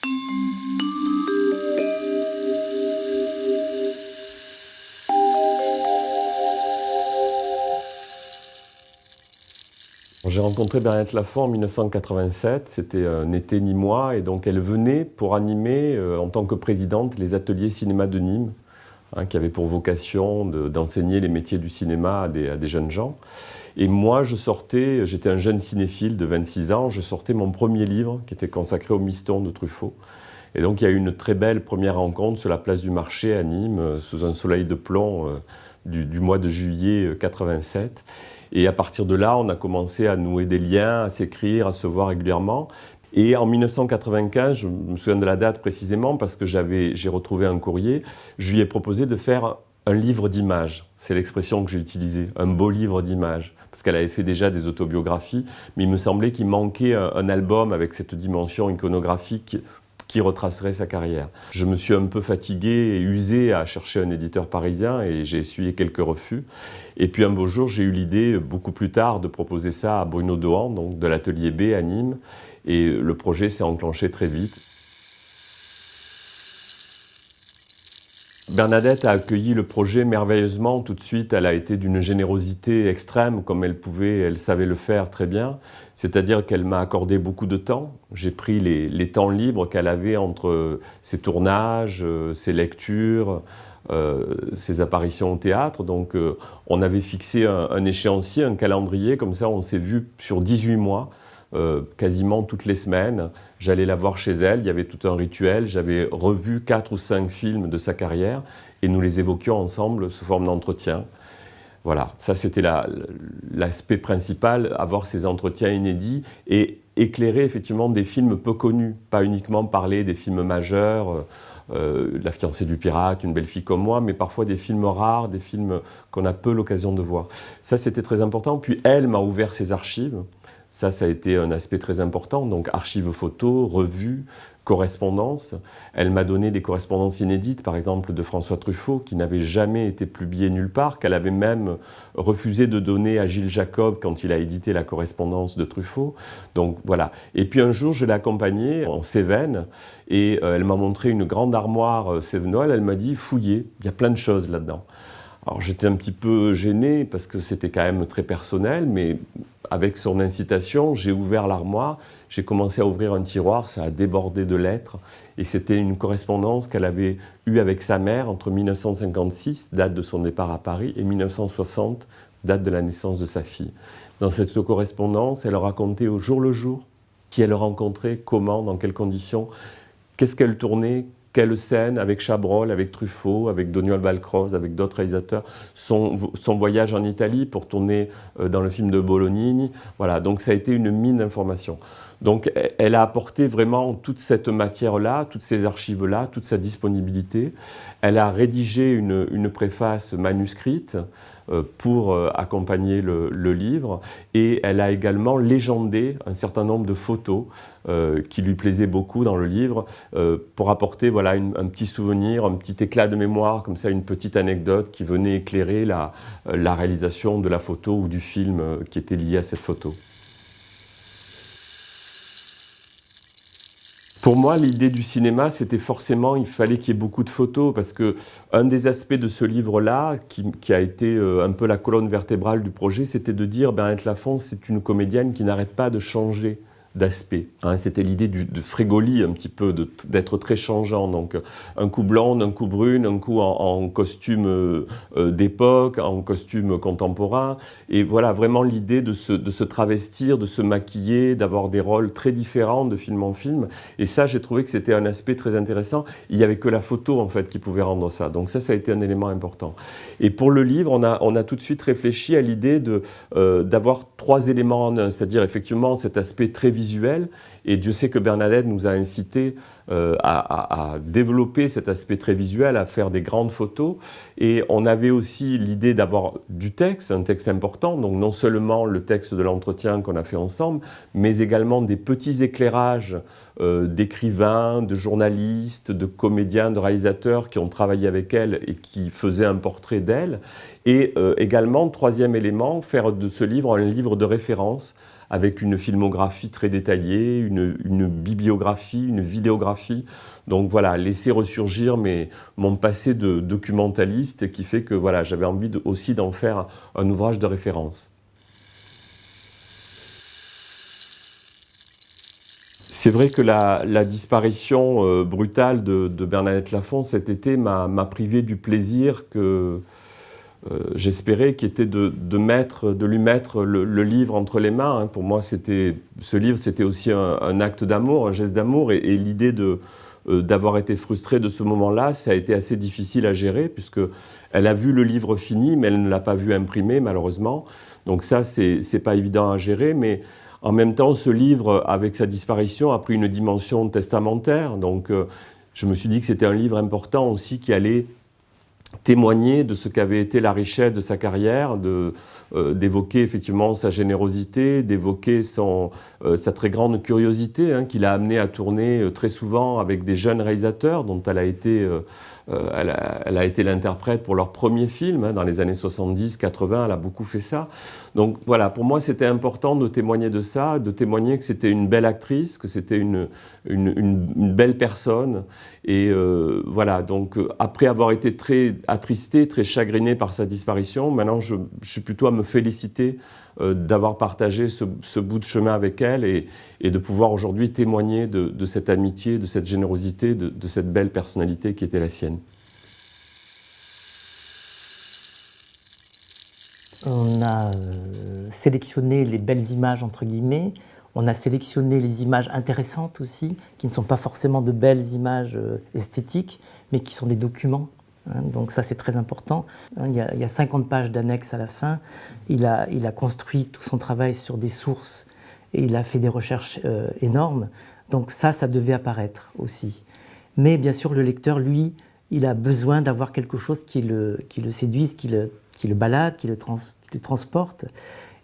J'ai rencontré Bernadette Lafont en 1987, c'était un été nîmois, et donc elle venait pour animer en tant que présidente les ateliers cinéma de Nîmes, qui avaient pour vocation d'enseigner les métiers du cinéma à des jeunes gens. Et moi, j'étais un jeune cinéphile de 26 ans, je sortais mon premier livre qui était consacré au Miston de Truffaut. Et donc il y a eu une très belle première rencontre sur la place du marché à Nîmes, sous un soleil de plomb du mois de juillet 87. Et à partir de là, on a commencé à nouer des liens, à s'écrire, à se voir régulièrement. Et en 1995, je me souviens de la date précisément parce que j'ai retrouvé un courrier, je lui ai proposé de faire un livre d'images. C'est l'expression que j'ai utilisée, un beau livre d'images. Parce qu'elle avait fait déjà des autobiographies, mais il me semblait qu'il manquait un album avec cette dimension iconographique qui retracerait sa carrière. Je me suis un peu fatigué et usé à chercher un éditeur parisien et j'ai essuyé quelques refus. Et puis un beau jour, j'ai eu l'idée, beaucoup plus tard, de proposer ça à Bruno Dohan, donc de l'Atelier B à Nîmes. Et le projet s'est enclenché très vite. Bernadette a accueilli le projet merveilleusement tout de suite. Elle a été d'une générosité extrême, comme elle savait le faire très bien. C'est-à-dire qu'elle m'a accordé beaucoup de temps. J'ai pris les temps libres qu'elle avait entre ses tournages, ses lectures, ses apparitions au théâtre. Donc on avait fixé un échéancier, un calendrier, comme ça on s'est vu sur 18 mois. Quasiment toutes les semaines, j'allais la voir chez elle, il y avait tout un rituel, j'avais revu 4 ou 5 films de sa carrière et nous les évoquions ensemble sous forme d'entretien. Voilà, ça c'était l'aspect principal, avoir ces entretiens inédits et éclairer effectivement des films peu connus, pas uniquement parler des films majeurs, La fiancée du pirate, Une belle fille comme moi, mais parfois des films rares, des films qu'on a peu l'occasion de voir. Ça c'était très important, puis elle m'a ouvert ses archives. Ça a été un aspect très important, donc archives photos, revues, correspondances. Elle m'a donné des correspondances inédites, par exemple de François Truffaut, qui n'avait jamais été publiées nulle part, qu'elle avait même refusé de donner à Gilles Jacob quand il a édité la correspondance de Truffaut. Donc voilà. Et puis un jour, je l'ai accompagnée en Cévennes, et elle m'a montré une grande armoire cévenoise. Elle m'a dit « fouillez, il y a plein de choses là-dedans ». Alors j'étais un petit peu gêné parce que c'était quand même très personnel, mais avec son incitation, j'ai ouvert l'armoire, j'ai commencé à ouvrir un tiroir, ça a débordé de lettres, et c'était une correspondance qu'elle avait eue avec sa mère entre 1956, date de son départ à Paris, et 1960, date de la naissance de sa fille. Dans cette correspondance, elle racontait au jour le jour qui elle rencontrait, comment, dans quelles conditions, qu'est-ce qu'elle tournait, quelle scène avec Chabrol, avec Truffaut, avec Doniol Balcroze, avec d'autres réalisateurs, son voyage en Italie pour tourner dans le film de Bolognini. Voilà, donc ça a été une mine d'informations. Donc elle a apporté vraiment toute cette matière-là, toutes ces archives-là, toute sa disponibilité. Elle a rédigé une préface manuscrite pour accompagner le livre, et elle a également légendé un certain nombre de photos qui lui plaisaient beaucoup dans le livre pour apporter voilà, un petit souvenir, un petit éclat de mémoire, comme ça une petite anecdote qui venait éclairer la réalisation de la photo ou du film qui était lié à cette photo. Pour moi, l'idée du cinéma, c'était forcément, il fallait qu'il y ait beaucoup de photos, parce que un des aspects de ce livre-là, qui a été un peu la colonne vertébrale du projet, c'était de dire, Bernadette Lafont, c'est une comédienne qui n'arrête pas de changer d'aspect. C'était l'idée de Frégoli un petit peu, d'être très changeant. Donc un coup blonde, un coup brune, un coup en costume d'époque, en costume contemporain. Et voilà, vraiment l'idée de se travestir, de se maquiller, d'avoir des rôles très différents de film en film. Et ça, j'ai trouvé que c'était un aspect très intéressant. Il n'y avait que la photo, en fait, qui pouvait rendre ça. Donc ça a été un élément important. Et pour le livre, on a tout de suite réfléchi à l'idée d'avoir 3 éléments en un. C'est-à-dire, effectivement, cet aspect très visuel, et Dieu sait que Bernadette nous a incité à développer cet aspect très visuel, à faire des grandes photos, et on avait aussi l'idée d'avoir du texte, un texte important, donc non seulement le texte de l'entretien qu'on a fait ensemble, mais également des petits éclairages d'écrivains, de journalistes, de comédiens, de réalisateurs qui ont travaillé avec elle et qui faisaient un portrait d'elle, et également, 3e élément, faire de ce livre un livre de référence, avec une filmographie très détaillée, une bibliographie, une vidéographie. Donc voilà, laisser ressurgir mon passé de documentaliste qui fait que voilà, j'avais envie aussi d'en faire un ouvrage de référence. C'est vrai que la disparition brutale de Bernadette Lafont cet été m'a privé du plaisir que j'espérais, qui était de lui mettre le livre entre les mains. Pour moi, ce livre, c'était aussi un acte d'amour, un geste d'amour, et l'idée d'avoir été frustrée de ce moment-là, ça a été assez difficile à gérer, puisqu'elle a vu le livre fini, mais elle ne l'a pas vu imprimé, malheureusement. Donc ça, c'est pas évident à gérer, mais en même temps, ce livre, avec sa disparition, a pris une dimension testamentaire. Donc je me suis dit que c'était un livre important aussi qui allait témoigner de ce qu'avait été la richesse de sa carrière, d'évoquer effectivement sa générosité, d'évoquer sa très grande curiosité, qui l'a amené à tourner très souvent avec des jeunes réalisateurs dont elle a été l'interprète pour leur premier film, dans les années 70-80, elle a beaucoup fait ça. Donc voilà, pour moi c'était important de témoigner de ça, de témoigner que c'était une belle actrice, que c'était une belle personne. Et voilà, donc après avoir été très attristé, très chagriné par sa disparition, maintenant je suis plutôt à me féliciter d'avoir partagé ce bout de chemin avec elle et de pouvoir aujourd'hui témoigner de cette amitié, de cette générosité, de cette belle personnalité qui était la sienne. On a sélectionné les belles images, entre guillemets. On a sélectionné les images intéressantes aussi, qui ne sont pas forcément de belles images esthétiques, mais qui sont des documents. Donc ça, c'est très important. Il y a 50 pages d'annexes à la fin. Il a construit tout son travail sur des sources et il a fait des recherches énormes. Donc ça devait apparaître aussi. Mais bien sûr, le lecteur, lui, il a besoin d'avoir quelque chose qui le séduise, qui le balade, qui le transporte.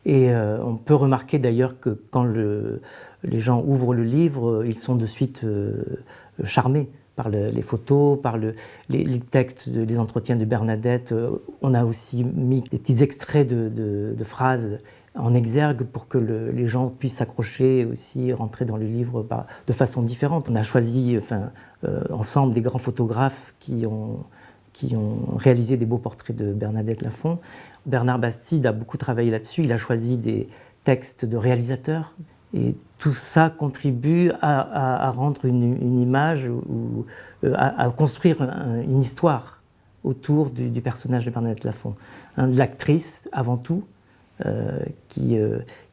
Et on peut remarquer d'ailleurs que quand les gens ouvrent le livre, ils sont de suite charmés par les photos, par les textes, les entretiens de Bernadette. On a aussi mis des petits extraits de phrases en exergue pour que les gens puissent s'accrocher aussi, rentrer dans le livre de façon différente. On a choisi ensemble des grands photographes qui ont réalisé des beaux portraits de Bernadette Lafont. Bernard Bastide a beaucoup travaillé là-dessus, il a choisi des textes de réalisateurs. Et tout ça contribue à rendre une image, à construire une histoire autour du personnage de Bernadette Lafont. L'actrice, avant tout, qui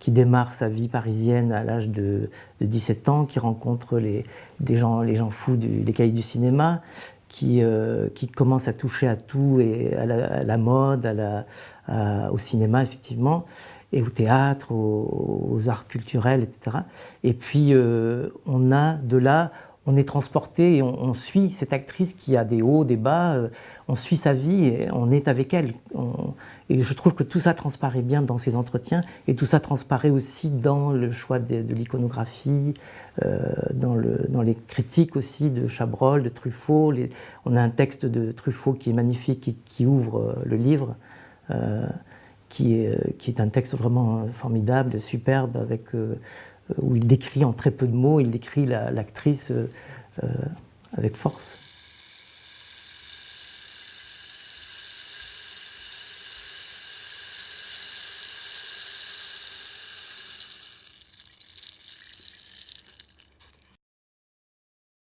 démarre sa vie parisienne à l'âge de 17 ans, qui rencontre les gens fous des cahiers du cinéma, qui commence à toucher à tout, et à la mode, au cinéma effectivement, et au théâtre, aux arts culturels, etc. Et puis on est transporté et on suit cette actrice qui a des hauts, des bas, on suit sa vie et on est avec elle. Et je trouve que tout ça transparaît bien dans ces entretiens, et tout ça transparaît aussi dans le choix de l'iconographie, dans les critiques aussi de Chabrol, de Truffaut. On a un texte de Truffaut qui est magnifique et qui ouvre le livre, qui est un texte vraiment formidable, superbe, où il décrit en très peu de mots, il décrit l'actrice avec force.